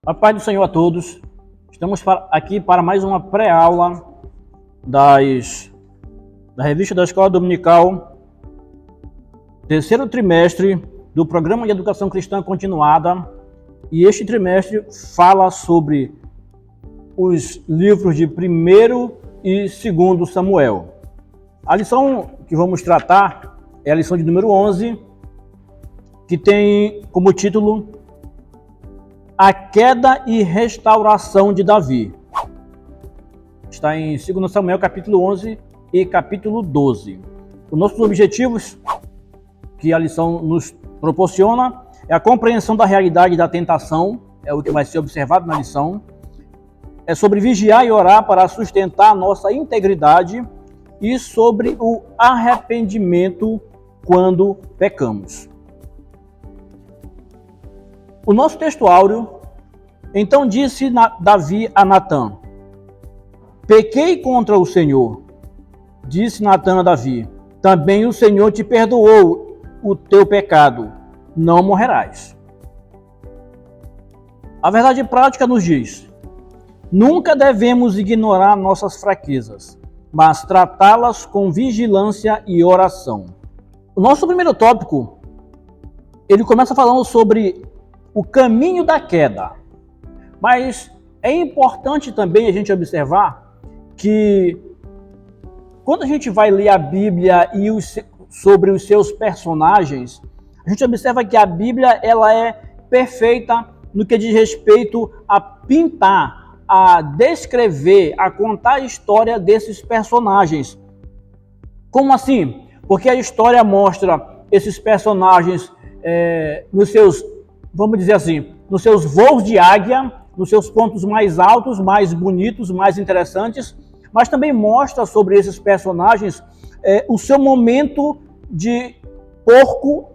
A paz do Senhor a todos. Estamos aqui para mais uma pré-aula da revista da Escola Dominical, terceiro trimestre do Programa de Educação Cristã Continuada. E este trimestre fala sobre os livros de 1º e 2º Samuel. A lição que vamos tratar é a lição de número 11, que tem como título A Queda e Restauração de Davi. Está em 2 Samuel, capítulo 11 e capítulo 12. Os nossos objetivos que a lição nos proporciona é a compreensão da realidade da tentação, é o que vai ser observado na lição. É sobre vigiar e orar para sustentar a nossa integridade e sobre o arrependimento quando pecamos. O nosso texto áureo: então disse Davi a Natã: pequei contra o Senhor. Disse Natã a Davi: também o Senhor te perdoou o teu pecado, não morrerás. A verdade prática nos diz: nunca devemos ignorar nossas fraquezas, mas tratá-las com vigilância e oração. O nosso primeiro tópico, ele começa falando sobre o caminho da queda. Mas é importante também a gente observar que quando a gente vai ler a Bíblia e sobre os seus personagens, a gente observa que a Bíblia ela é perfeita no que diz respeito a pintar, a descrever, a contar a história desses personagens. Como assim? Porque a história mostra esses personagens nos seus, vamos dizer assim, nos seus voos de águia, nos seus pontos mais altos, mais bonitos, mais interessantes, mas também mostra sobre esses personagens o seu momento de porco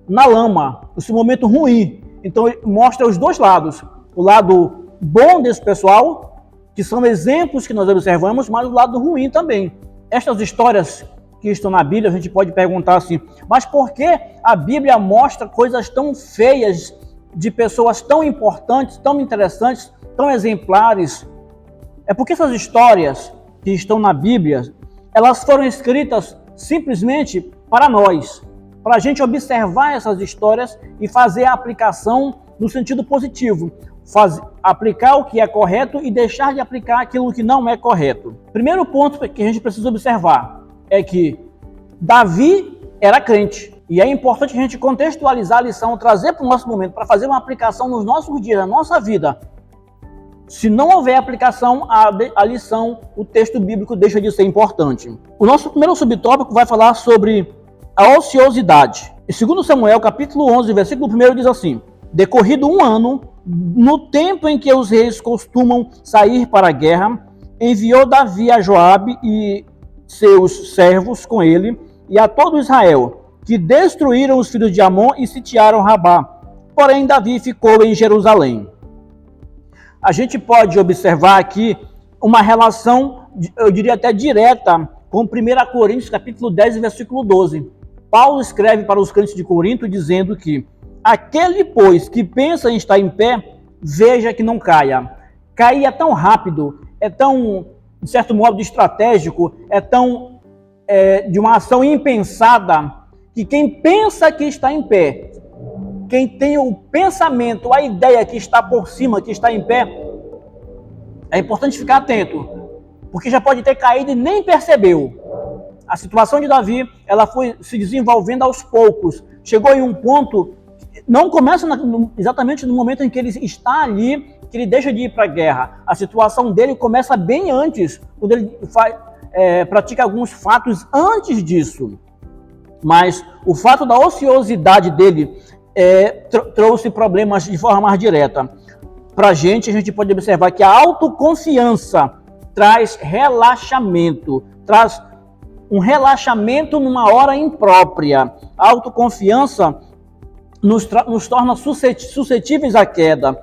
na lama, o seu momento ruim. Então ele mostra os dois lados, o lado bom desse pessoal, que são exemplos que nós observamos, mas o lado ruim também. Estas histórias que estão na Bíblia, a gente pode perguntar assim, mas por que a Bíblia mostra coisas tão feias de pessoas tão importantes, tão interessantes, tão exemplares? É porque essas histórias que estão na Bíblia, elas foram escritas simplesmente para nós, para a gente observar essas histórias e fazer a aplicação no sentido positivo, aplicar o que é correto e deixar de aplicar aquilo que não é correto. Primeiro ponto que a gente precisa observar é que Davi era crente. E é importante a gente contextualizar a lição, trazer para o nosso momento, para fazer uma aplicação nos nossos dias, na nossa vida. Se não houver aplicação, a lição, o texto bíblico deixa de ser importante. O nosso primeiro subtópico vai falar sobre a ociosidade. Em 2 Samuel, capítulo 11, versículo 1, diz assim: decorrido um ano, no tempo em que os reis costumam sair para a guerra, enviou Davi a Joabe e seus servos com ele, e a todo Israel, que destruíram os filhos de Amon e sitiaram Rabá. Porém, Davi ficou em Jerusalém. A gente pode observar aqui uma relação, eu diria até direta, com 1 Coríntios, capítulo 10, versículo 12. Paulo escreve para os crentes de Corinto, dizendo que aquele, pois, que pensa em estar em pé, veja que não caia. Cair é tão rápido, é tão, de certo modo, estratégico, é tão de uma ação impensada, que quem pensa que está em pé, quem tem o pensamento, a ideia que está por cima, que está em pé, é importante ficar atento, porque já pode ter caído e nem percebeu. A situação de Davi, ela foi se desenvolvendo aos poucos, chegou em um ponto, não começa exatamente no momento em que ele está ali, que ele deixa de ir para a guerra. A situação dele começa bem antes, quando ele pratica alguns fatos antes disso. Mas o fato da ociosidade dele trouxe problemas de forma mais direta. Para a gente pode observar que a autoconfiança traz relaxamento, traz um relaxamento numa hora imprópria. A autoconfiança nos torna suscetíveis à queda.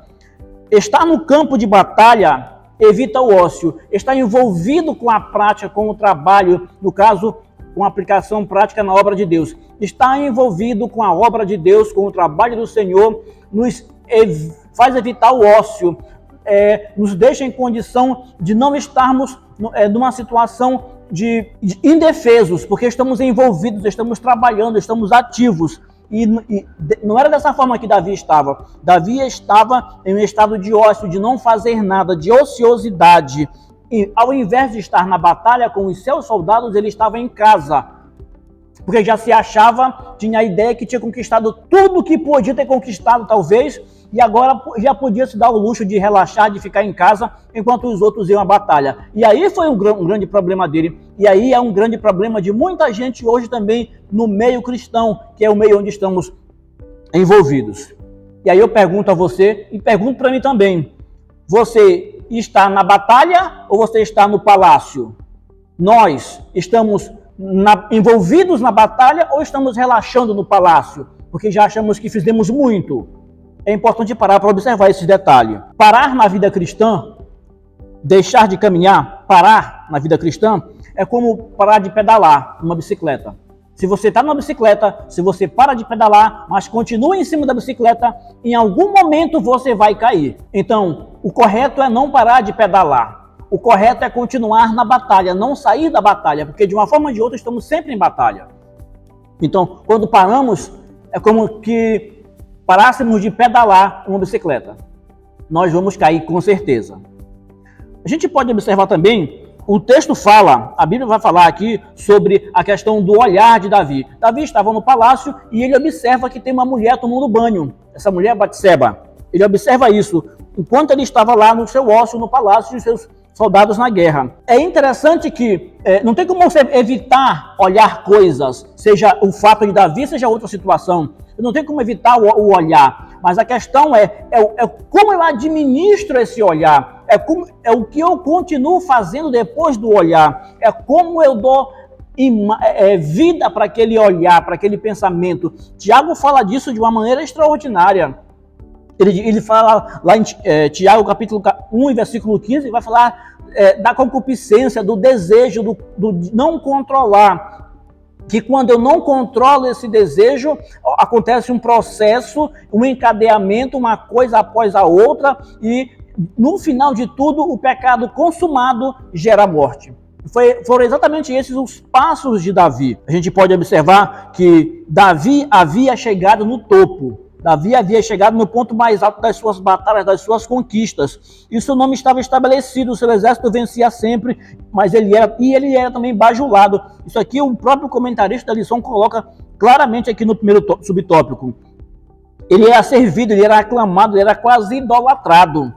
Estar no campo de batalha evita o ócio. Estar envolvido com a prática, com o trabalho, no caso, com a aplicação prática na obra de Deus. Estar envolvido com a obra de Deus, com o trabalho do Senhor, nos faz evitar o ócio, nos deixa em condição de não estarmos numa situação de indefesos, porque estamos envolvidos, estamos trabalhando, estamos ativos. E não era dessa forma que Davi estava. Davi estava em um estado de ócio, de não fazer nada, de ociosidade. E ao invés de estar na batalha com os seus soldados, ele estava em casa. Porque já se achava, tinha a ideia que tinha conquistado tudo que podia ter conquistado, talvez, e agora já podia se dar o luxo de relaxar, de ficar em casa, enquanto os outros iam à batalha. E aí foi um grande problema dele, e aí é um grande problema de muita gente hoje também no meio cristão, que é o meio onde estamos envolvidos. E aí eu pergunto a você, e pergunto para mim também, você está na batalha ou você está no palácio? Nós estamos envolvidos na batalha ou estamos relaxando no palácio? Porque já achamos que fizemos muito. É importante parar para observar esse detalhe. Parar na vida cristã, deixar de caminhar, parar na vida cristã, é como parar de pedalar numa bicicleta. Se você está numa bicicleta, se você para de pedalar, mas continua em cima da bicicleta, em algum momento você vai cair. Então, o correto é não parar de pedalar. O correto é continuar na batalha, não sair da batalha, porque de uma forma ou de outra estamos sempre em batalha. Então, quando paramos, é como que parássemos de pedalar uma bicicleta. Nós vamos cair com certeza. A gente pode observar também, o texto fala, a Bíblia vai falar aqui sobre a questão do olhar de Davi. Davi estava no palácio e ele observa que tem uma mulher tomando banho. Essa mulher é Batseba. Ele observa isso enquanto ele estava lá no seu ócio, no palácio de seus soldados na guerra. É interessante que não tem como você evitar olhar coisas, seja o fato de Davi, seja outra situação. Não tem como evitar o olhar, mas a questão é como eu administro esse olhar, é o que eu continuo fazendo depois do olhar, é como eu dou vida para aquele olhar, para aquele pensamento. Tiago fala disso de uma maneira extraordinária. Ele fala lá em Tiago, capítulo 1, versículo 15, vai falar da concupiscência, do desejo, do não controlar. Que quando eu não controlo esse desejo, acontece um processo, um encadeamento, uma coisa após a outra, e no final de tudo, o pecado consumado gera morte. Foram exatamente esses os passos de Davi. A gente pode observar que Davi havia chegado no topo. Davi havia chegado no ponto mais alto das suas batalhas, das suas conquistas. E o seu nome estava estabelecido, o seu exército vencia sempre, mas ele era também bajulado. Isso aqui o próprio comentarista da lição coloca claramente aqui no primeiro subtópico. Ele era servido, ele era aclamado, ele era quase idolatrado.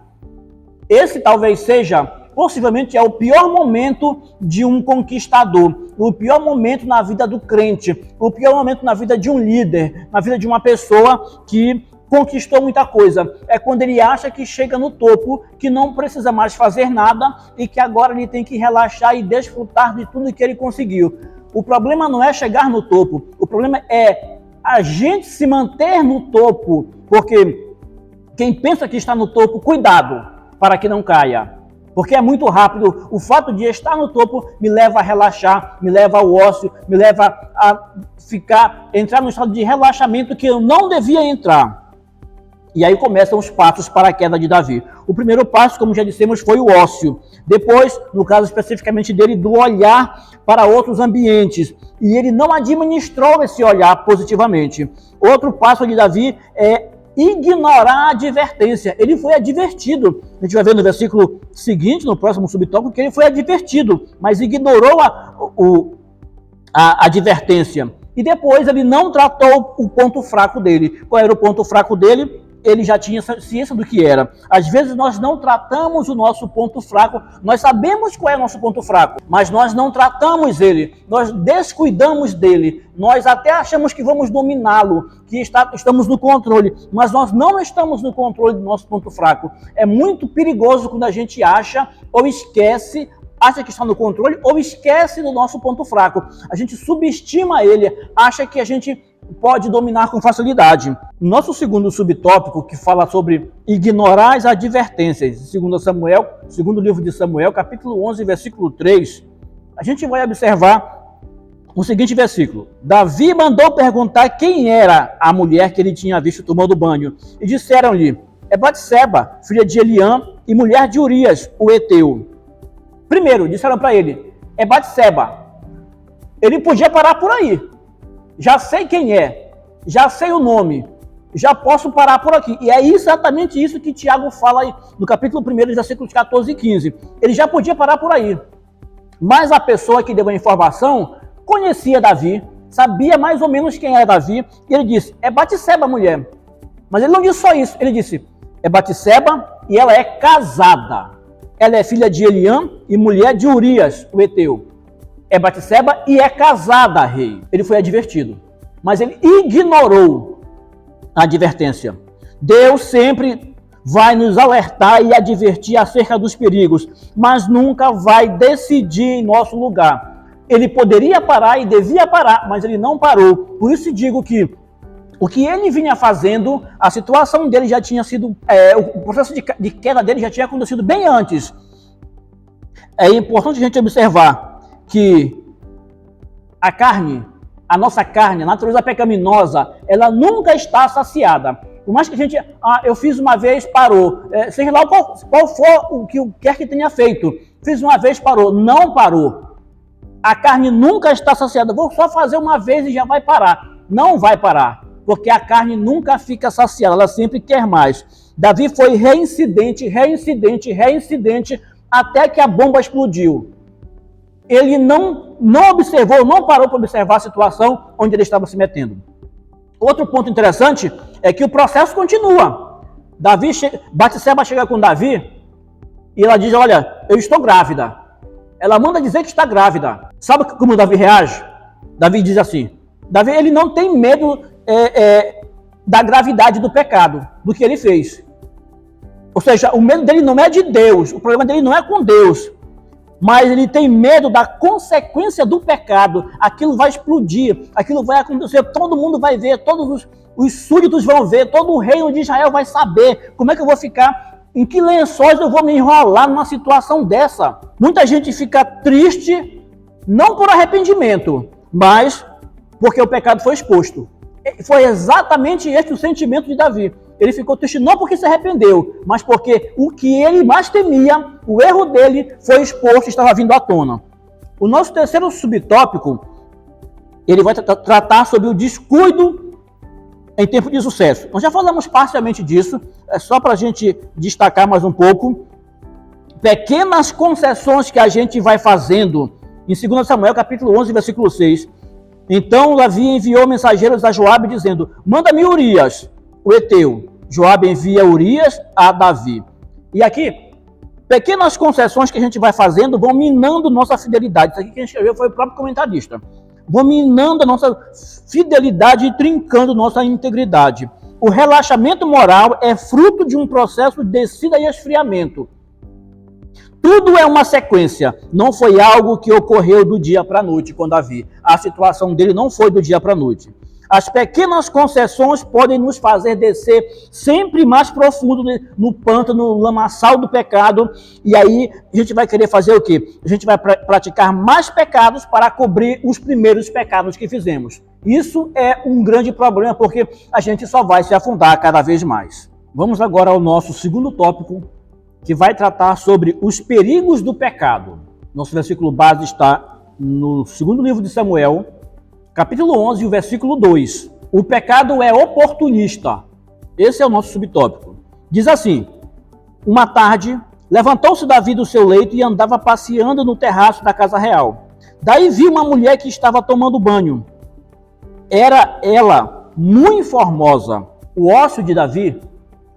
Esse talvez seja, possivelmente, é o pior momento de um conquistador, o pior momento na vida do crente, o pior momento na vida de um líder, na vida de uma pessoa que conquistou muita coisa. É quando ele acha que chega no topo, que não precisa mais fazer nada e que agora ele tem que relaxar e desfrutar de tudo que ele conseguiu. O problema não é chegar no topo, o problema é a gente se manter no topo, porque quem pensa que está no topo, cuidado para que não caia. Porque é muito rápido, o fato de estar no topo me leva a relaxar, me leva ao ócio, me leva a entrar no estado de relaxamento que eu não devia entrar. E aí começam os passos para a queda de Davi. O primeiro passo, como já dissemos, foi o ócio. Depois, no caso especificamente dele, do olhar para outros ambientes. E ele não administrou esse olhar positivamente. Outro passo de Davi é ignorar a advertência. Ele foi advertido. A gente vai ver no versículo seguinte, no próximo subtópico, que ele foi advertido, mas ignorou a advertência. E depois ele não tratou o ponto fraco dele. Qual era o ponto fraco dele? Ele já tinha ciência do que era. Às vezes nós não tratamos o nosso ponto fraco, nós sabemos qual é o nosso ponto fraco, mas nós não tratamos ele, nós descuidamos dele, nós até achamos que vamos dominá-lo, que estamos no controle, mas nós não estamos no controle do nosso ponto fraco. É muito perigoso quando a gente acha ou esquece, acha que está no controle ou esquece do nosso ponto fraco. A gente subestima ele, acha que a gente pode dominar com facilidade. Nosso segundo subtópico, que fala sobre ignorar as advertências, segundo livro de Samuel, capítulo 11, versículo 3, a gente vai observar o seguinte versículo. Davi mandou perguntar quem era a mulher que ele tinha visto tomando banho. E disseram-lhe, é Batseba, filha de Eliã e mulher de Urias, o heteu. Primeiro, disseram para ele, é Batseba. Ele podia parar por aí. Já sei quem é, já sei o nome, já posso parar por aqui. E é exatamente isso que Tiago fala aí, no capítulo 1, versículos 14 e 15. Ele já podia parar por aí. Mas a pessoa que deu a informação conhecia Davi, sabia mais ou menos quem era Davi, e ele disse, é Batseba, mulher. Mas ele não disse só isso, ele disse, é Batseba e ela é casada. Ela é filha de Eliã e mulher de Urias, o heteu. É Batseba e é casada, rei. Ele foi advertido, mas ele ignorou a advertência. Deus sempre vai nos alertar e advertir acerca dos perigos, mas nunca vai decidir em nosso lugar. Ele poderia parar e devia parar, mas ele não parou. Por isso digo que o que ele vinha fazendo, a situação dele já tinha sido, o processo de queda dele já tinha acontecido bem antes. É importante a gente observar que a carne, a nossa carne, a natureza pecaminosa, ela nunca está saciada. Por mais que a gente, eu fiz uma vez, parou. Seja lá qual for o que quer que tenha feito. Fiz uma vez, parou. Não parou. A carne nunca está saciada. Vou só fazer uma vez e já vai parar. Não vai parar. Porque a carne nunca fica saciada. Ela sempre quer mais. Davi foi reincidente, até que a bomba explodiu. Ele não observou, não parou para observar a situação onde ele estava se metendo. Outro ponto interessante é que o processo continua. Batseba chega com Davi e ela diz, olha, eu estou grávida. Ela manda dizer que está grávida. Sabe como Davi reage? Davi diz assim, Davi ele não tem medo da gravidade do pecado, do que ele fez. Ou seja, o medo dele não é de Deus, o problema dele não é com Deus. Mas ele tem medo da consequência do pecado. Aquilo vai explodir, aquilo vai acontecer, todo mundo vai ver, todos os súditos vão ver, todo o reino de Israel vai saber como é que eu vou ficar, em que lençóis eu vou me enrolar numa situação dessa. Muita gente fica triste, não por arrependimento, mas porque o pecado foi exposto. Foi exatamente este o sentimento de Davi. Ele ficou triste não porque se arrependeu, mas porque o que ele mais temia, o erro dele, foi exposto e estava vindo à tona. O nosso terceiro subtópico, ele vai tratar sobre o descuido em tempo de sucesso. Nós já falamos parcialmente disso, é só para a gente destacar mais um pouco. Pequenas concessões que a gente vai fazendo. Em 2 Samuel, capítulo 11, versículo 6. Então Davi enviou mensageiros a Joabe, dizendo, manda-me Urias, o heteu. Joabe envia Urias a Davi. E aqui, pequenas concessões que a gente vai fazendo vão minando nossa fidelidade. Isso aqui quem escreveu foi o próprio comentarista. Vão minando a nossa fidelidade e trincando nossa integridade. O relaxamento moral é fruto de um processo de descida e esfriamento. Tudo é uma sequência. Não foi algo que ocorreu do dia para a noite com Davi. A situação dele não foi do dia para a noite. As pequenas concessões podem nos fazer descer sempre mais profundo no pântano, no lamaçal do pecado. E aí a gente vai querer fazer o quê? A gente vai praticar mais pecados para cobrir os primeiros pecados que fizemos. Isso é um grande problema, porque a gente só vai se afundar cada vez mais. Vamos agora ao nosso segundo tópico, que vai tratar sobre os perigos do pecado. Nosso versículo base está no segundo livro de Samuel, capítulo 11, o versículo 2. O pecado é oportunista. Esse é o nosso subtópico. Diz assim, uma tarde, levantou-se Davi do seu leito e andava passeando no terraço da casa real. Daí viu uma mulher que estava tomando banho. Era ela muito formosa. O ócio de Davi,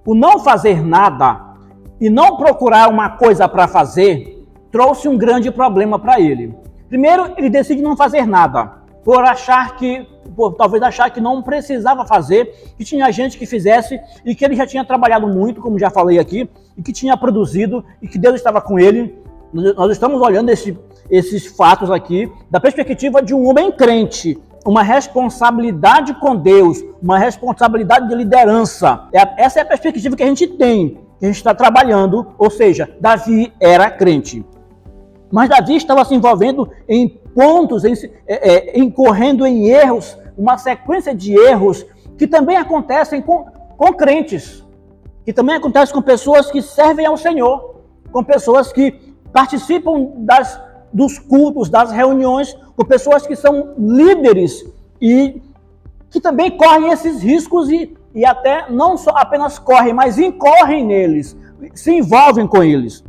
o não fazer nada e não procurar uma coisa para fazer, trouxe um grande problema para ele. Primeiro, ele decide não fazer nada. Talvez achar que não precisava fazer, que tinha gente que fizesse e que ele já tinha trabalhado muito, como já falei aqui, e que tinha produzido e que Deus estava com ele. Nós estamos olhando esses fatos aqui da perspectiva de um homem crente, uma responsabilidade com Deus, uma responsabilidade de liderança. Essa é a perspectiva que a gente tem, que a gente está trabalhando, ou seja, Davi era crente. Mas Davi estava se envolvendo em pontos, incorrendo em erros, uma sequência de erros que também acontecem com crentes. que também acontece com pessoas que servem ao Senhor, com pessoas que participam dos cultos, das reuniões, com pessoas que são líderes e que também correm esses riscos e até não só apenas correm, mas incorrem neles, se envolvem com eles.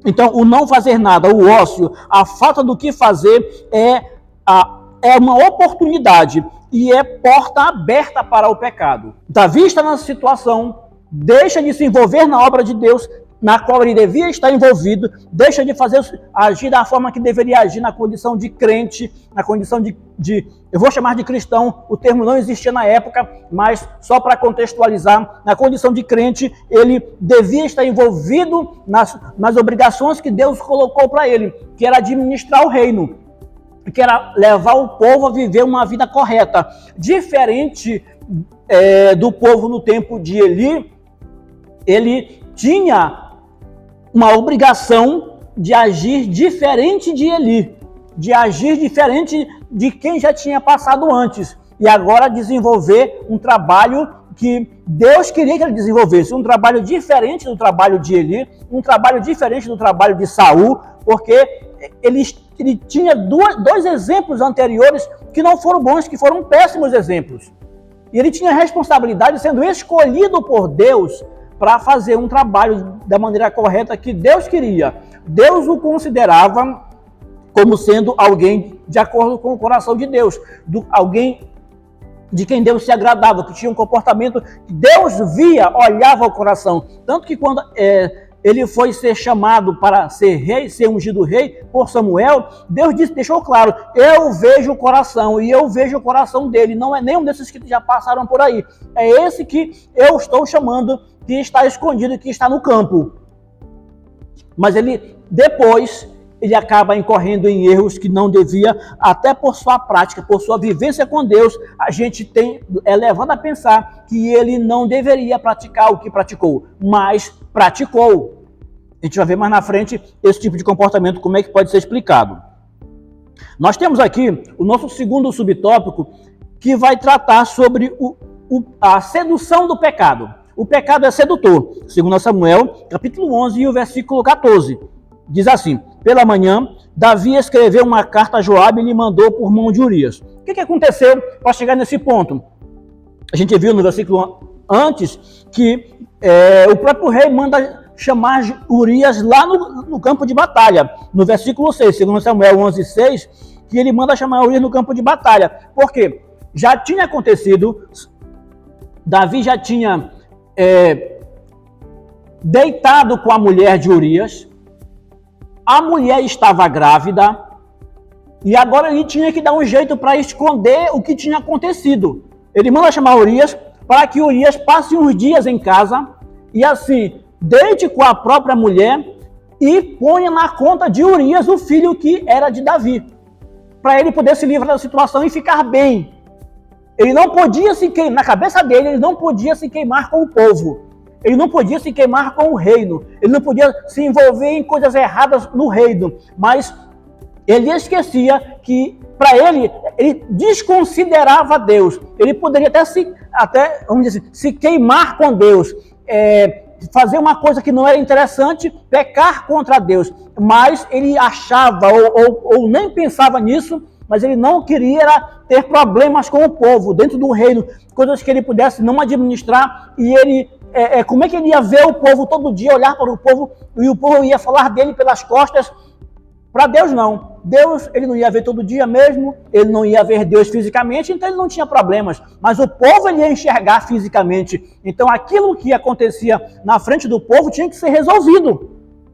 Então, o não fazer nada, o ócio, a falta do que fazer é uma oportunidade e é porta aberta para o pecado. Davi está nessa situação, deixa de se envolver na obra de Deus, na qual ele devia estar envolvido, deixa de agir da forma que deveria agir na condição de crente, na condição eu vou chamar de cristão, o termo não existia na época, mas só para contextualizar, na condição de crente, ele devia estar envolvido nas obrigações que Deus colocou para ele, que era administrar o reino, que era levar o povo a viver uma vida correta. Diferente do povo no tempo de Eli, ele tinha uma obrigação de agir diferente de Eli, de agir diferente de quem já tinha passado antes, e agora desenvolver um trabalho que Deus queria que ele desenvolvesse, um trabalho diferente do trabalho de Eli, um trabalho diferente do trabalho de Saul, porque ele tinha dois exemplos anteriores que não foram bons, que foram péssimos exemplos. E ele tinha responsabilidade sendo escolhido por Deus para fazer um trabalho da maneira correta que Deus queria. Deus o considerava como sendo alguém de acordo com o coração de Deus, alguém de quem Deus se agradava, que tinha um comportamento que Deus via, olhava o coração. Tanto que quando ele foi ser chamado para ser rei, ser ungido rei por Samuel, Deus deixou claro, eu vejo o coração, e eu vejo o coração dele, não é nenhum desses que já passaram por aí, é esse que eu estou chamando, que está escondido, que está no campo. Mas depois ele acaba incorrendo em erros que não devia, até por sua prática, por sua vivência com Deus, a gente é levado a pensar que ele não deveria praticar o que praticou, mas praticou. A gente vai ver mais na frente esse tipo de comportamento, como é que pode ser explicado. Nós temos aqui o nosso segundo subtópico, que vai tratar sobre a sedução do pecado. O pecado é sedutor. 2 Samuel, capítulo 11 e o versículo 14. Diz assim: pela manhã, Davi escreveu uma carta a Joabe e lhe mandou por mão de Urias. O que aconteceu para chegar nesse ponto? A gente viu no versículo antes que o próprio rei manda chamar Urias lá no campo de batalha. No versículo 6, 2 Samuel 11, 6, que ele manda chamar Urias no campo de batalha. Por quê? Já tinha acontecido, Davi já tinha deitado com a mulher de Urias, a mulher estava grávida, e agora ele tinha que dar um jeito para esconder o que tinha acontecido. Ele manda chamar Urias para que Urias passe uns dias em casa, e assim, deite com a própria mulher e ponha na conta de Urias o filho que era de Davi, para ele poder se livrar da situação e ficar bem. Ele não podia se queimar, na cabeça dele, ele não podia se queimar com o povo. Ele não podia se queimar com o reino. Ele não podia se envolver em coisas erradas no reino. Mas ele esquecia que, para ele desconsiderava Deus. Ele poderia até vamos dizer assim, se queimar com Deus. Fazer uma coisa que não era interessante, pecar contra Deus. Mas ele achava, ou nem pensava nisso, mas ele não queria ter problemas com o povo, dentro do reino, coisas que ele pudesse não administrar, e ele, como é que ele ia ver o povo todo dia, olhar para o povo, e o povo ia falar dele pelas costas? Para Deus não. Deus, ele não ia ver todo dia mesmo, ele não ia ver Deus fisicamente, então ele não tinha problemas, mas o povo ele ia enxergar fisicamente, então aquilo que acontecia na frente do povo tinha que ser resolvido.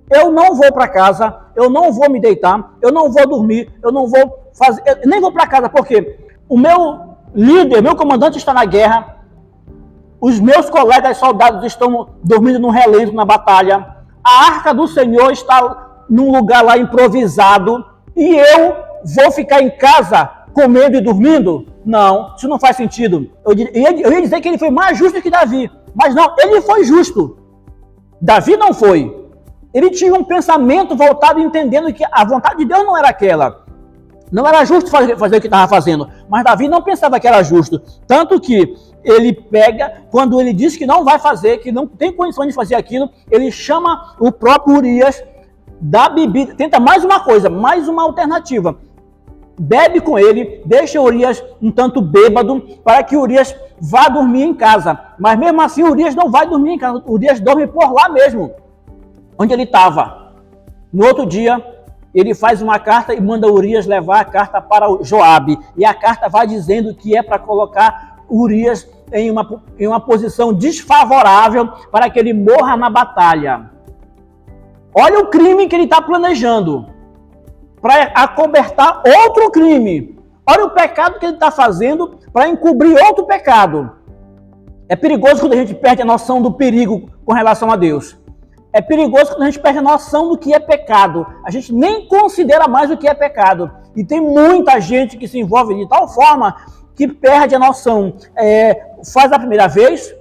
Eu não vou para casa, eu não vou me deitar, eu não vou dormir, eu não vou fazer, eu nem vou para casa, porque o meu líder, meu comandante está na guerra, os meus colegas soldados estão dormindo no relento na batalha, a arca do Senhor está num lugar lá improvisado, e eu vou ficar em casa comendo e dormindo? Não, isso não faz sentido. Eu ia dizer que ele foi mais justo que Davi, mas não, ele foi justo. Davi não foi. Ele tinha um pensamento voltado entendendo que a vontade de Deus não era aquela. Não era justo fazer o que estava fazendo, mas Davi não pensava que era justo. Tanto que ele pega, quando ele diz que não vai fazer, que não tem condições de fazer aquilo, ele chama o próprio Urias, dá bebida, tenta mais uma coisa, mais uma alternativa. Bebe com ele, deixa Urias um tanto bêbado, para que Urias vá dormir em casa. Mas mesmo assim, Urias não vai dormir em casa, Urias dorme por lá mesmo, onde ele estava. No outro dia, ele faz uma carta e manda Urias levar a carta para Joabe. E a carta vai dizendo que é para colocar Urias em uma posição desfavorável para que ele morra na batalha. Olha o crime que ele está planejando para acobertar outro crime. Olha o pecado que ele está fazendo para encobrir outro pecado. É perigoso quando a gente perde a noção do perigo com relação a Deus. É perigoso quando a gente perde a noção do que é pecado. A gente nem considera mais o que é pecado. E tem muita gente que se envolve de tal forma que perde a noção. Faz a primeira vez,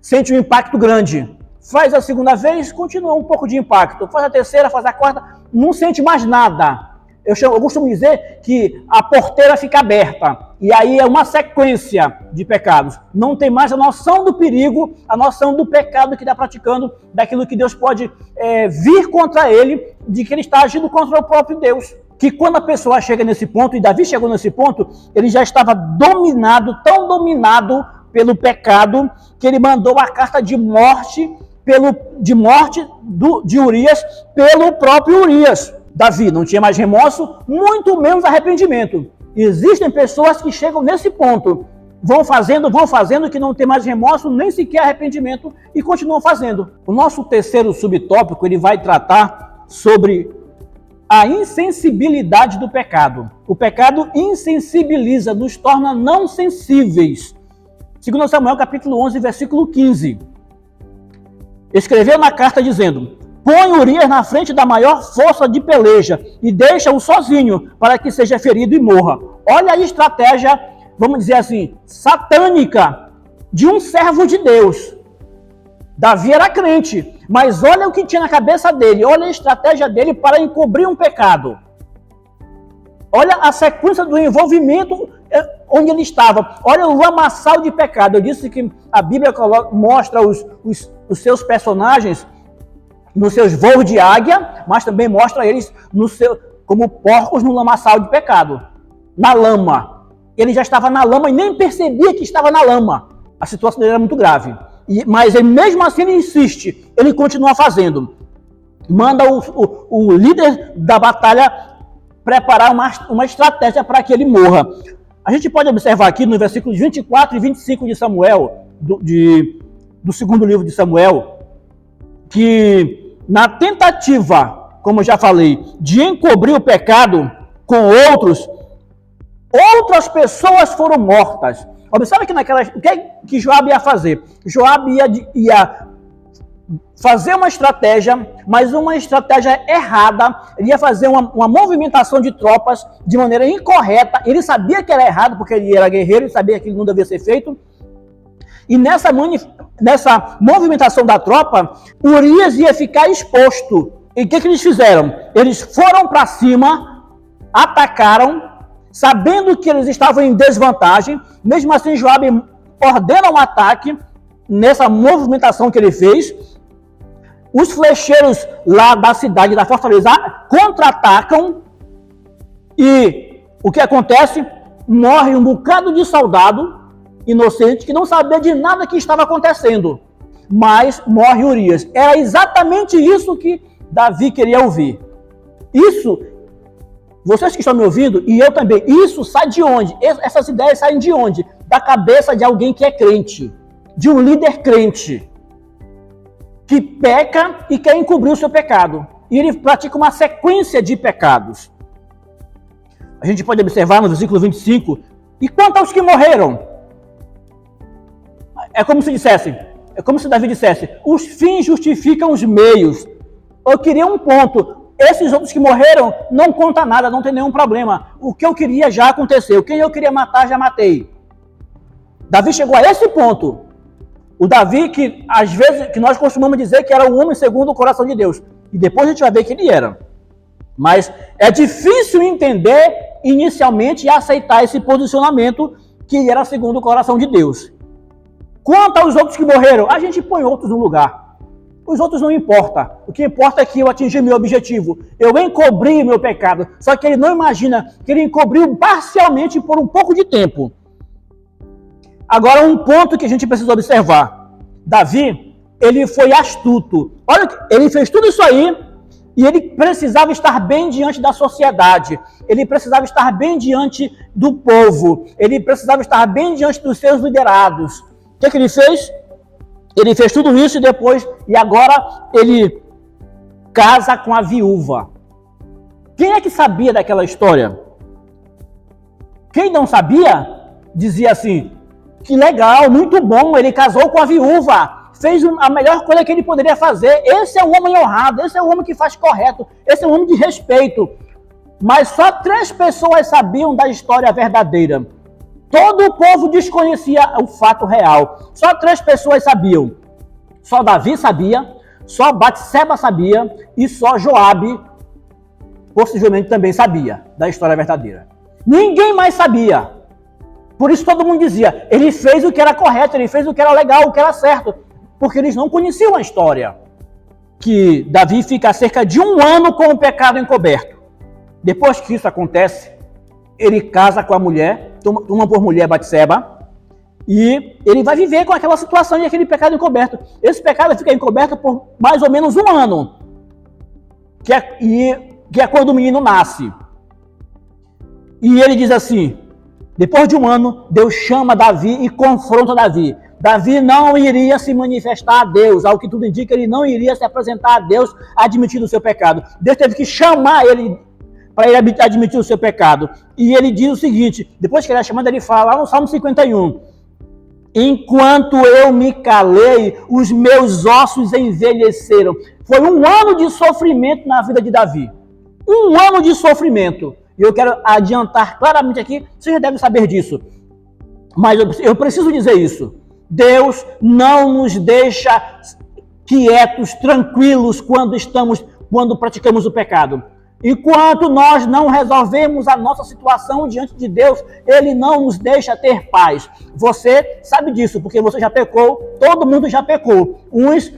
sente um impacto grande. Faz a segunda vez, continua um pouco de impacto. Faz a terceira, faz a quarta, não sente mais nada. Eu costumo dizer que a porteira fica aberta. E aí é uma sequência de pecados. Não tem mais a noção do perigo, a noção do pecado que está praticando, daquilo que Deus pode vir contra ele, de que ele está agindo contra o próprio Deus. Que quando a pessoa chega nesse ponto, e Davi chegou nesse ponto, ele já estava dominado, tão dominado pelo pecado, que ele mandou a carta de morte de Urias pelo próprio Urias. Davi não tinha mais remorso, muito menos arrependimento. Existem pessoas que chegam nesse ponto, vão fazendo, que não tem mais remorso, nem sequer arrependimento, e continuam fazendo. O nosso terceiro subtópico, ele vai tratar sobre a insensibilidade do pecado. O pecado insensibiliza, nos torna não sensíveis. 2 Samuel capítulo 11, versículo 15. Escreveu na carta dizendo: põe Urias na frente da maior força de peleja e deixa-o sozinho para que seja ferido e morra. Olha a estratégia, vamos dizer assim, satânica de um servo de Deus. Davi era crente, mas olha o que tinha na cabeça dele, olha a estratégia dele para encobrir um pecado. Olha a sequência do envolvimento onde ele estava. Olha o lamaçal de pecado. Eu disse que a Bíblia mostra os seus personagens nos seus voos de águia, mas também mostra eles como porcos no lamaçal de pecado, na lama. Ele já estava na lama e nem percebia que estava na lama. A situação dele era muito grave. Mas ele, mesmo assim ele insiste, ele continua fazendo. Manda o líder da batalha preparar uma estratégia para que ele morra. A gente pode observar aqui no versículos 24 e 25 de Samuel, do segundo livro de Samuel, que na tentativa, como eu já falei, de encobrir o pecado com outras pessoas foram mortas. Observe que o que Joabe ia fazer? Joabe ia fazer uma estratégia, mas uma estratégia errada. Ele ia fazer uma movimentação de tropas de maneira incorreta. Ele sabia que era errado, porque ele era guerreiro, ele sabia que ele não devia ser feito. E nessa movimentação da tropa, Urias ia ficar exposto. E o que eles fizeram? Eles foram para cima, atacaram, sabendo que eles estavam em desvantagem. Mesmo assim, Joabe ordena um ataque nessa movimentação que ele fez. Os flecheiros lá da cidade, da fortaleza, contra-atacam. E o que acontece? Morre um bocado de soldado inocente que não sabia de nada que estava acontecendo. Mas morre Urias. Era exatamente isso que Davi queria ouvir. Isso, vocês que estão me ouvindo, e eu também, isso sai de onde? Essas ideias saem de onde? Da cabeça de alguém que é crente, de um líder crente, que peca e quer encobrir o seu pecado. E ele pratica uma sequência de pecados. A gente pode observar no versículo 25, e quanto aos que morreram? É como se Davi dissesse, os fins justificam os meios. Eu queria um ponto. Esses outros que morreram não conta nada, não tem nenhum problema. O que eu queria já aconteceu. Quem eu queria matar, já matei. Davi chegou a esse ponto. O Davi que, às vezes, que nós costumamos dizer que era o homem segundo o coração de Deus. E depois a gente vai ver que ele era. Mas é difícil entender inicialmente aceitar esse posicionamento que era segundo o coração de Deus. Quanto aos outros que morreram, a gente põe outros no lugar. Os outros não importa. O que importa é que eu atingi meu objetivo. Eu encobri meu pecado. Só que ele não imagina que ele encobriu parcialmente por um pouco de tempo. Agora, um ponto que a gente precisa observar. Davi, ele foi astuto. Olha, ele fez tudo isso aí e ele precisava estar bem diante da sociedade. Ele precisava estar bem diante do povo. Ele precisava estar bem diante dos seus liderados. O que ele fez? Ele fez tudo isso e agora ele casa com a viúva. Quem é que sabia daquela história? Quem não sabia, dizia assim, que legal, muito bom, ele casou com a viúva, fez a melhor coisa que ele poderia fazer, esse é o homem honrado, esse é o homem que faz correto, esse é o homem de respeito. Mas só 3 pessoas sabiam da história verdadeira. Todo o povo desconhecia o fato real. Só 3 pessoas sabiam. Só Davi sabia, só Batseba sabia e só Joabe possivelmente também sabia da história verdadeira. Ninguém mais sabia. Por isso todo mundo dizia, ele fez o que era correto, ele fez o que era legal, o que era certo. Porque eles não conheciam a história. Que Davi fica cerca de 1 ano com o pecado encoberto. Depois que isso acontece, ele casa com a mulher, toma por mulher Batseba, e ele vai viver com aquela situação de aquele pecado encoberto. Esse pecado fica encoberto por mais ou menos 1 ano, que é quando o menino nasce. E ele diz assim, depois de 1 ano, Deus chama Davi e confronta Davi. Davi não iria se manifestar a Deus, ao que tudo indica, ele não iria se apresentar a Deus admitindo o seu pecado. Deus teve que chamar ele para ele admitir o seu pecado. E ele diz o seguinte, depois que ele é chamado, ele fala lá no Salmo 51, enquanto eu me calei, os meus ossos envelheceram. Foi 1 ano de sofrimento na vida de Davi. 1 ano de sofrimento. E eu quero adiantar claramente aqui, você já deve saber disso. Mas eu preciso dizer isso. Deus não nos deixa quietos, tranquilos quando praticamos o pecado. Enquanto nós não resolvemos a nossa situação diante de Deus, Ele não nos deixa ter paz. Você sabe disso, porque você já pecou, todo mundo já pecou. Uns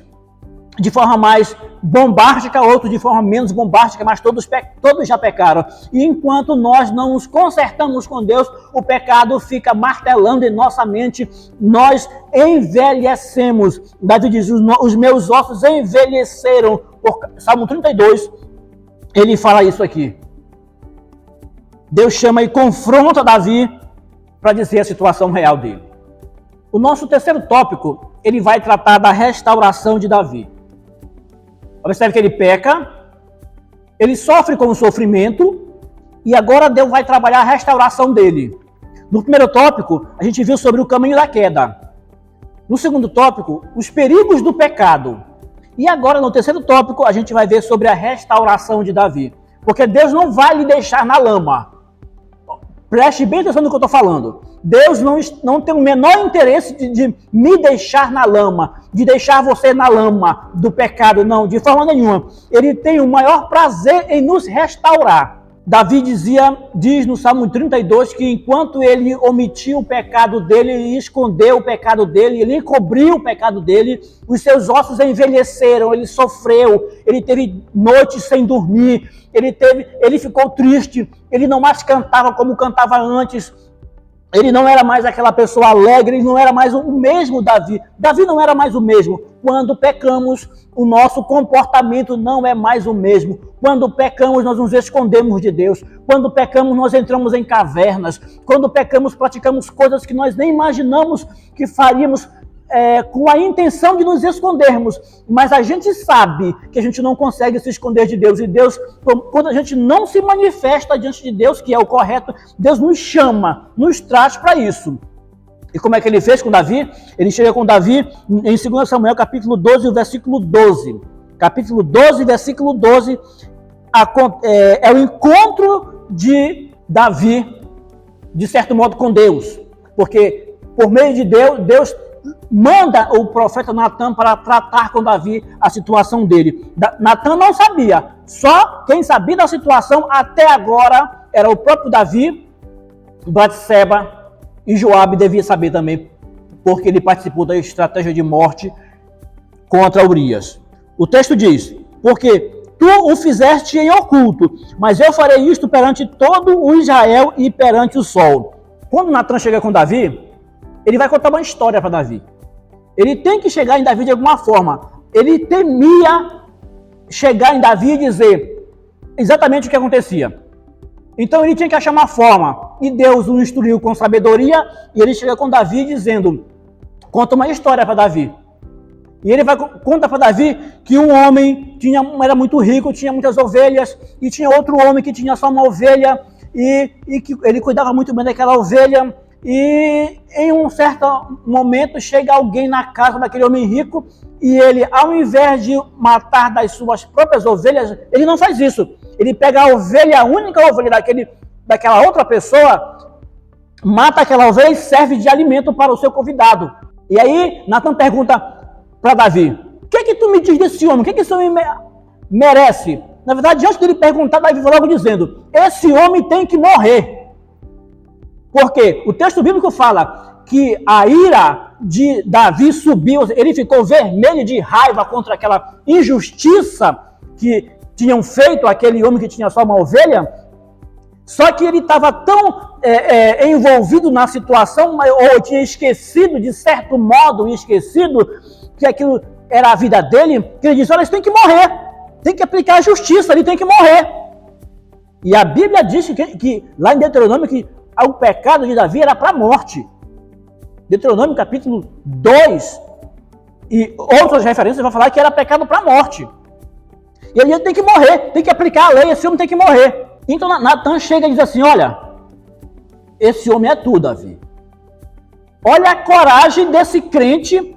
de forma mais bombástica, outros de forma menos bombástica, mas todos já pecaram. E enquanto nós não nos consertamos com Deus, o pecado fica martelando em nossa mente, nós envelhecemos. Davi diz, os meus ossos envelheceram. Salmo 32, ele fala isso aqui. Deus chama e confronta Davi para dizer a situação real dele. O nosso terceiro tópico, ele vai tratar da restauração de Davi. Observe que ele peca, ele sofre com o sofrimento e agora Deus vai trabalhar a restauração dele. No primeiro tópico, a gente viu sobre o caminho da queda. No segundo tópico, os perigos do pecado. E agora, no terceiro tópico, a gente vai ver sobre a restauração de Davi. Porque Deus não vai lhe deixar na lama. Preste bem atenção no que eu estou falando. Deus não tem o menor interesse de me deixar na lama, de deixar você na lama do pecado, não, de forma nenhuma. Ele tem o maior prazer em nos restaurar. Davi diz no Salmo 32 que enquanto ele omitiu o pecado dele, ele escondeu o pecado dele, ele encobriu o pecado dele, os seus ossos envelheceram, ele sofreu, ele teve noites sem dormir, ele ficou triste, ele não mais cantava como cantava antes, ele não era mais aquela pessoa alegre, ele não era mais o mesmo Davi. Davi não era mais o mesmo. Quando pecamos, o nosso comportamento não é mais o mesmo. Quando pecamos, nós nos escondemos de Deus. Quando pecamos, nós entramos em cavernas. Quando pecamos, praticamos coisas que nós nem imaginamos que faríamos com a intenção de nos escondermos. Mas a gente sabe que a gente não consegue se esconder de Deus. E Deus, quando a gente não se manifesta diante de Deus, que é o correto, Deus nos chama, nos traz para isso. E como é que ele fez com Davi? Ele chega com Davi em 2 Samuel, capítulo 12, versículo 12. Capítulo 12, versículo 12, é o encontro de Davi, de certo modo, com Deus. Porque por meio de Deus manda o profeta Natan para tratar com Davi a situação dele. Natan não sabia. Só quem sabia da situação até agora era o próprio Davi, Batseba e Joabe devia saber também, porque ele participou da estratégia de morte contra Urias. O texto diz, porque tu o fizeste em oculto, mas eu farei isto perante todo o Israel e perante o sol. Quando Natan chega com Davi, ele vai contar uma história para Davi. Ele tem que chegar em Davi de alguma forma. Ele temia chegar em Davi e dizer exatamente o que acontecia. Então ele tinha que achar uma forma. E Deus o instruiu com sabedoria. E ele chega com Davi dizendo, conta uma história para Davi. E ele vai contar para Davi que um homem era muito rico, tinha muitas ovelhas. E tinha outro homem que tinha só uma ovelha. E que ele cuidava muito bem daquela ovelha. E em um certo momento chega alguém na casa daquele homem rico e ele, ao invés de matar das suas próprias ovelhas, ele não faz isso. Ele pega a ovelha, a única ovelha daquela outra pessoa, mata aquela ovelha e serve de alimento para o seu convidado. E aí Natan pergunta para Davi, o que tu me diz desse homem? O que esse homem merece? Na verdade, antes dele perguntar, Davi foi logo dizendo, esse homem tem que morrer. Porque o texto bíblico fala que a ira de Davi subiu, ele ficou vermelho de raiva contra aquela injustiça que tinham feito aquele homem que tinha só uma ovelha, só que ele estava tão envolvido na situação, ou tinha esquecido, de certo modo, que aquilo era a vida dele, que ele disse, olha, eles têm que morrer, tem que aplicar a justiça, ele tem que morrer. E a Bíblia diz que lá em Deuteronômio, que o pecado de Davi era para a morte. Deuteronômio capítulo 2 e outras referências vão falar que era pecado para a morte. E ele tem que morrer, tem que aplicar a lei, esse homem tem que morrer. Então Natan chega e diz assim, olha, esse homem é tu, Davi. Olha a coragem desse crente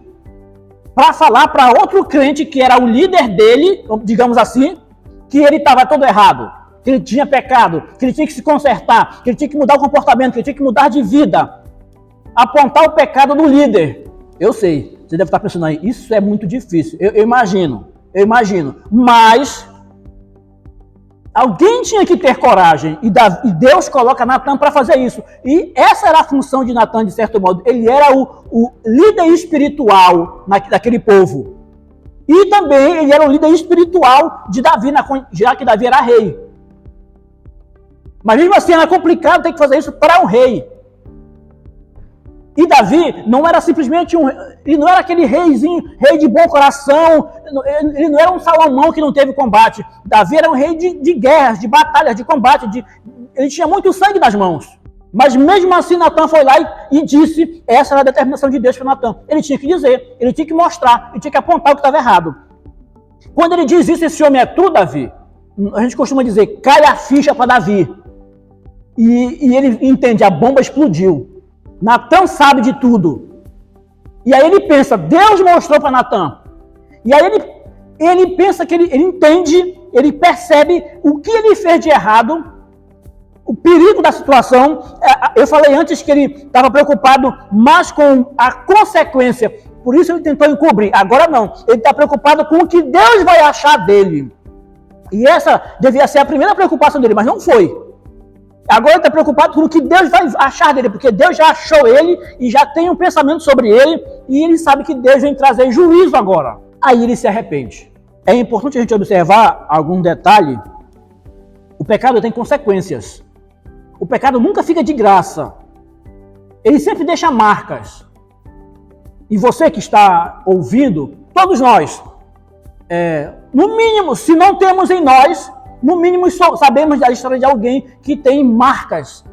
para falar para outro crente que era o líder dele, digamos assim, que ele estava todo errado. Que ele tinha pecado, que ele tinha que se consertar, que ele tinha que mudar o comportamento, que ele tinha que mudar de vida. Apontar o pecado do líder. Eu sei, você deve estar pensando aí, isso é muito difícil. Eu imagino. Mas alguém tinha que ter coragem e Deus coloca Natan para fazer isso. E essa era a função de Natan, de certo modo. Ele era o líder espiritual daquele povo. E também ele era o líder espiritual de Davi, já que Davi era rei. Mas mesmo assim era complicado ter que fazer isso para um rei. E Davi não era simplesmente ele não era aquele reizinho, rei de bom coração, ele não era um Salomão que não teve combate. Davi era um rei de guerras, de batalhas, de combate, ele tinha muito sangue nas mãos. Mas mesmo assim Natan foi lá e disse, essa era a determinação de Deus para Natan. Ele tinha que dizer, ele tinha que mostrar, ele tinha que apontar o que estava errado. Quando ele diz isso, esse homem é tu, Davi, a gente costuma dizer, cai a ficha para Davi. E ele entende, a bomba explodiu. Natan sabe de tudo. E aí ele pensa, Deus mostrou para Natan. E aí ele pensa que ele entende, ele percebe o que ele fez de errado, o perigo da situação. Eu falei antes que ele estava preocupado mais com a consequência, por isso ele tentou encobrir. Agora não, ele está preocupado com o que Deus vai achar dele. E essa devia ser a primeira preocupação dele, mas não foi. Agora ele está preocupado com o que Deus vai achar dele, porque Deus já achou ele e já tem um pensamento sobre ele, e ele sabe que Deus vem trazer juízo agora. Aí ele se arrepende. É importante a gente observar algum detalhe. O pecado tem consequências. O pecado nunca fica de graça. Ele sempre deixa marcas. E você que está ouvindo, todos nós, no mínimo, se não temos em nós, no mínimo sabemos da história de alguém que tem marcas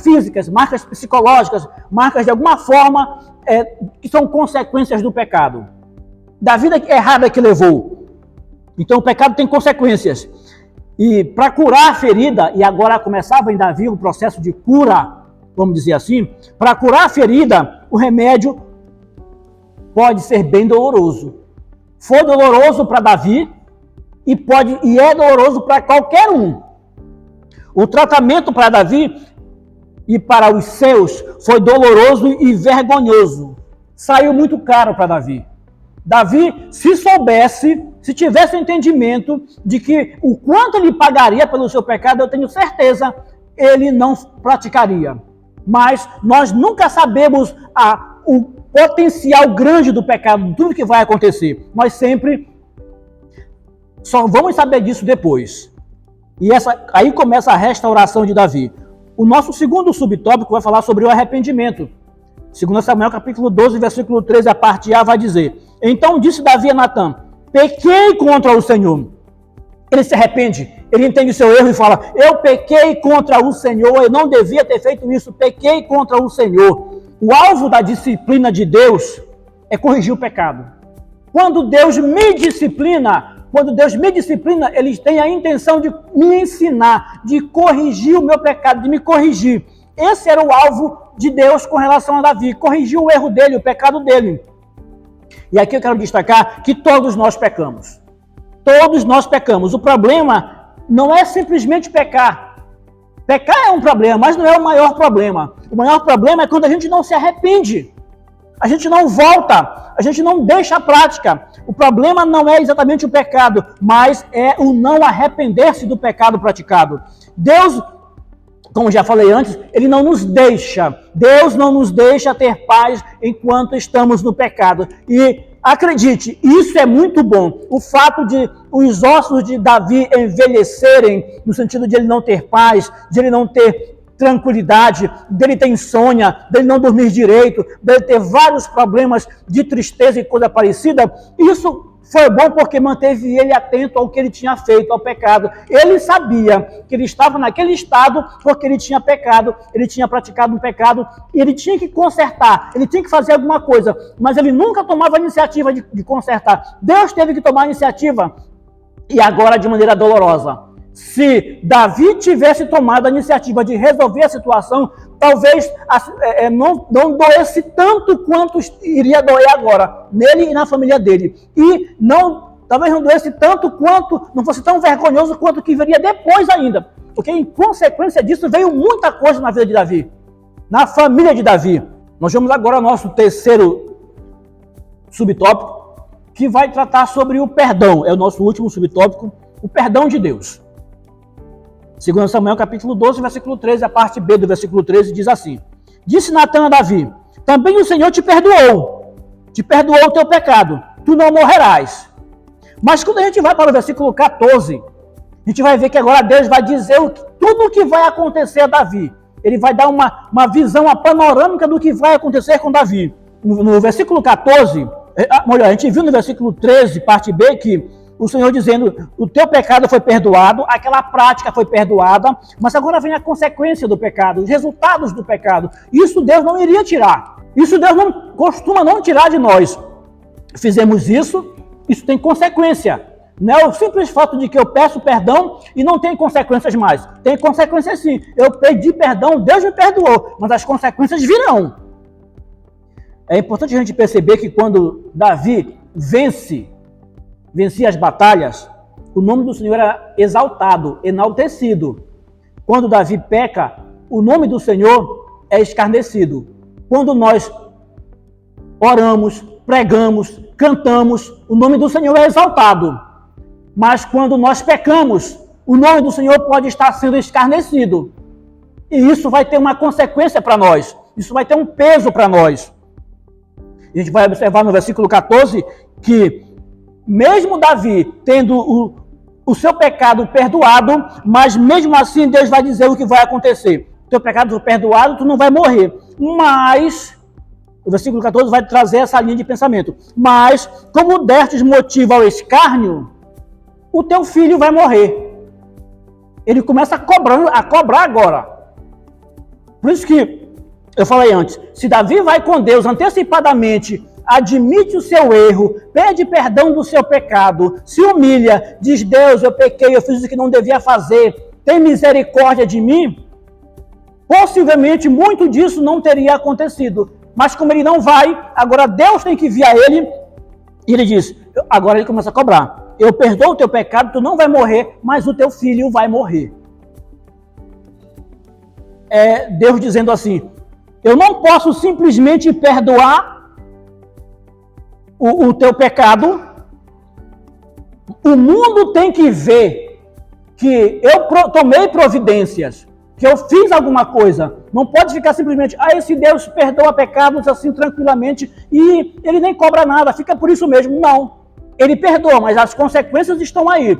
físicas, marcas psicológicas, marcas de alguma forma que são consequências do pecado, da vida errada que levou. Então o pecado tem consequências. E para curar a ferida, e agora começava em Davi o processo de cura, vamos dizer assim, para curar a ferida, o remédio pode ser bem doloroso. Foi doloroso para Davi, e é doloroso para qualquer um. O tratamento para Davi e para os seus foi doloroso e vergonhoso. Saiu muito caro para Davi. Davi, se tivesse entendimento de que o quanto ele pagaria pelo seu pecado, eu tenho certeza ele não praticaria. Mas nós nunca sabemos o potencial grande do pecado, tudo que vai acontecer. Nós sempre só vamos saber disso depois. E aí começa a restauração de Davi. O nosso segundo subtópico vai falar sobre o arrependimento. 2 Samuel capítulo 12, versículo 13, a parte A vai dizer: então disse Davi a Natã: pequei contra o Senhor. Ele se arrepende, ele entende seu erro e fala: eu pequei contra o Senhor, eu não devia ter feito isso, pequei contra o Senhor. O alvo da disciplina de Deus é corrigir o pecado. Quando Deus me disciplina, ele tem a intenção de me ensinar, de corrigir o meu pecado, de me corrigir. Esse era o alvo de Deus com relação a Davi, corrigir o erro dele, o pecado dele. E aqui eu quero destacar que todos nós pecamos. Todos nós pecamos. O problema não é simplesmente pecar. Pecar é um problema, mas não é o maior problema. O maior problema é quando a gente não se arrepende. A gente não volta, a gente não deixa a prática. O problema não é exatamente o pecado, mas é o não arrepender-se do pecado praticado. Deus, como já falei antes, Ele não nos deixa. Deus não nos deixa ter paz enquanto estamos no pecado. E acredite, isso é muito bom. O fato de os ossos de Davi envelhecerem, no sentido de ele não ter paz, de ele não ter tranquilidade, dele ter insônia, dele não dormir direito, dele ter vários problemas de tristeza e coisa parecida, isso foi bom porque manteve ele atento ao que ele tinha feito, ao pecado. Ele sabia que ele estava naquele estado porque ele tinha pecado, ele tinha praticado um pecado e ele tinha que consertar, ele tinha que fazer alguma coisa, mas ele nunca tomava a iniciativa de consertar. Deus teve que tomar a iniciativa e agora de maneira dolorosa. Se Davi tivesse tomado a iniciativa de resolver a situação, talvez não doesse tanto quanto iria doer agora, nele e na família dele. E talvez não doesse tanto quanto, não fosse tão vergonhoso quanto que viria depois ainda. Porque em consequência disso veio muita coisa na vida de Davi, na família de Davi. Nós vamos agora ao nosso terceiro subtópico, que vai tratar sobre o perdão. É o nosso último subtópico, o perdão de Deus. 2 Samuel capítulo 12, versículo 13, a parte B do versículo 13 diz assim: disse Natã a Davi: também o Senhor te perdoou o teu pecado, tu não morrerás. Mas quando a gente vai para o versículo 14, a gente vai ver que agora Deus vai dizer tudo o que vai acontecer a Davi. Ele vai dar uma visão, uma panorâmica do que vai acontecer com Davi. No versículo 14, a gente viu no versículo 13, parte B, que o Senhor dizendo: o teu pecado foi perdoado, aquela prática foi perdoada, mas agora vem a consequência do pecado, os resultados do pecado. Isso Deus não iria tirar. Isso Deus não costuma não tirar de nós. Fizemos isso tem consequência. Não é o simples fato de que eu peço perdão e não tem consequências mais. Tem consequências sim. Eu pedi perdão, Deus me perdoou, mas as consequências virão. É importante a gente perceber que quando Davi vencia as batalhas, o nome do Senhor era exaltado, enaltecido. Quando Davi peca, o nome do Senhor é escarnecido. Quando nós oramos, pregamos, cantamos, o nome do Senhor é exaltado. Mas quando nós pecamos, o nome do Senhor pode estar sendo escarnecido. E isso vai ter uma consequência para nós. Isso vai ter um peso para nós. A gente vai observar no versículo 14 que mesmo Davi tendo o seu pecado perdoado, mas mesmo assim Deus vai dizer o que vai acontecer. O teu pecado foi perdoado, tu não vai morrer. Mas, o versículo 14 vai trazer essa linha de pensamento. Mas, como destes motivo ao escárnio, o teu filho vai morrer. Ele começa a cobrar agora. Por isso que eu falei antes, se Davi vai com Deus antecipadamente, admite o seu erro, pede perdão do seu pecado, se humilha, diz: Deus, eu pequei, eu fiz o que não devia fazer, tem misericórdia de mim, possivelmente muito disso não teria acontecido. Mas como ele não vai, agora Deus tem que vir a ele, e ele diz, agora ele começa a cobrar: eu perdoo o teu pecado, tu não vai morrer, mas o teu filho vai morrer. É Deus dizendo assim: eu não posso simplesmente perdoar o teu pecado, o mundo tem que ver que eu tomei providências que eu fiz alguma coisa. Não pode ficar simplesmente, esse Deus perdoa pecados assim tranquilamente e ele nem cobra nada, fica por isso mesmo. Não, ele perdoa, mas as consequências estão aí.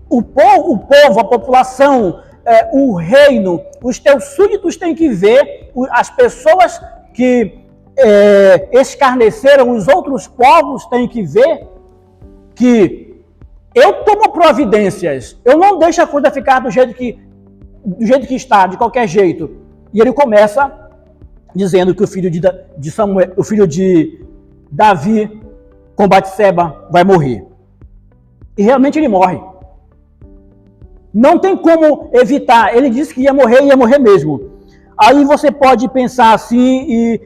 O povo, a população, o reino, os teus súditos têm que ver, as pessoas que escarneceram os outros povos têm que ver que eu tomo providências, eu não deixo a coisa ficar do jeito que está, de qualquer jeito. E ele começa dizendo que o filho de Samuel, o filho de Davi com Batseba vai morrer. E realmente ele morre. Não tem como evitar. Ele disse que ia morrer mesmo. Aí você pode pensar assim,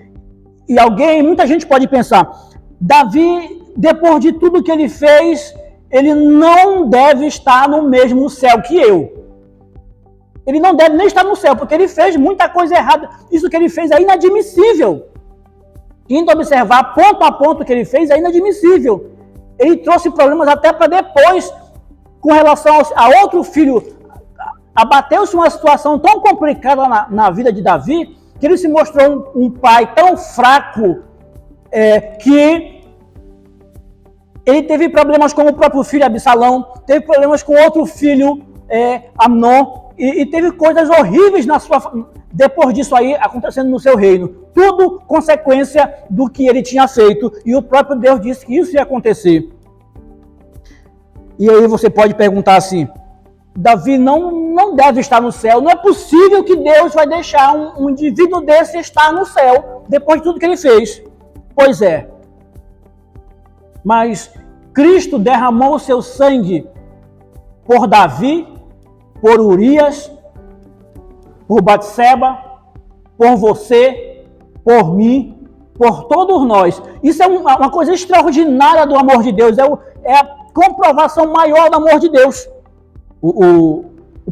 muita gente pode pensar, Davi, depois de tudo que ele fez, ele não deve estar no mesmo céu que eu. Ele não deve nem estar no céu, porque ele fez muita coisa errada. Isso que ele fez é inadmissível. Indo observar ponto a ponto o que ele fez é inadmissível. Ele trouxe problemas até para depois, com relação a outro filho. Abateu-se uma situação tão complicada na vida de Davi, que ele se mostrou um pai tão fraco, que ele teve problemas com o próprio filho Absalão, teve problemas com outro filho, Amnon, e teve coisas horríveis depois disso aí acontecendo no seu reino. Tudo consequência do que ele tinha feito, e o próprio Deus disse que isso ia acontecer. E aí você pode perguntar assim, Davi não deve estar no céu, não é possível que Deus vai deixar um indivíduo desse estar no céu, depois de tudo que ele fez. Pois é, mas Cristo derramou o seu sangue por Davi, por Urias, por Batseba, por você, por mim, por todos nós. Isso é uma coisa extraordinária do amor de Deus, é a comprovação maior do amor de Deus. O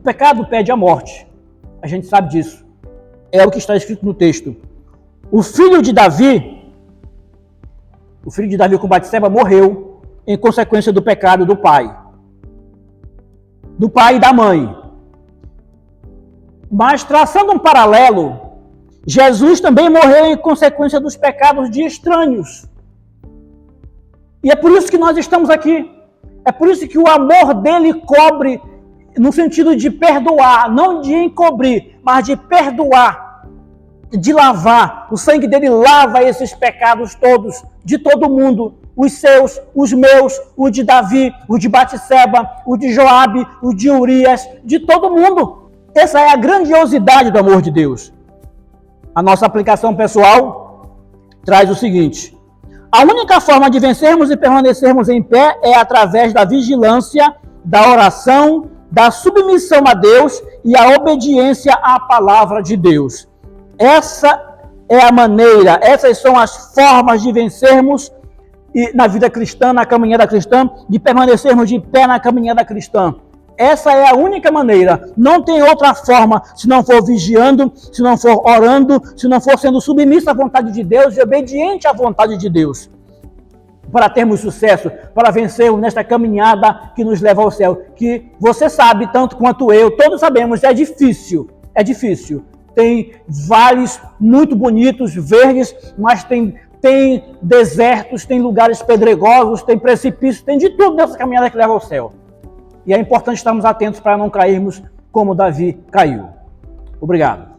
pecado pede a morte, a gente sabe disso, é o que está escrito no texto. O filho de Davi com Batseba morreu em consequência do pecado do pai e da mãe. Mas traçando um paralelo, Jesus também morreu em consequência dos pecados de estranhos. E é por isso que nós estamos aqui. É por isso que o amor dele cobre, no sentido de perdoar, não de encobrir, mas de perdoar, de lavar. O sangue dele lava esses pecados todos, de todo mundo. Os seus, os meus, o de Davi, o de Batseba, o de Joabe, o de Urias, de todo mundo. Essa é a grandiosidade do amor de Deus. A nossa aplicação pessoal traz o seguinte: a única forma de vencermos e permanecermos em pé é através da vigilância, da oração, da submissão a Deus e a obediência à palavra de Deus. Essa é a maneira, essas são as formas de vencermos na vida cristã, na caminhada cristã, de permanecermos de pé na caminhada cristã. Essa é a única maneira, não tem outra forma, se não for vigiando, se não for orando, se não for sendo submisso à vontade de Deus e obediente à vontade de Deus. Para termos sucesso, para vencermos nesta caminhada que nos leva ao céu, que você sabe, tanto quanto eu, todos sabemos, é difícil. Tem vales muito bonitos, verdes, mas tem desertos, tem lugares pedregosos, tem precipícios, tem de tudo nessa caminhada que leva ao céu. E é importante estarmos atentos para não cairmos como Davi caiu. Obrigado.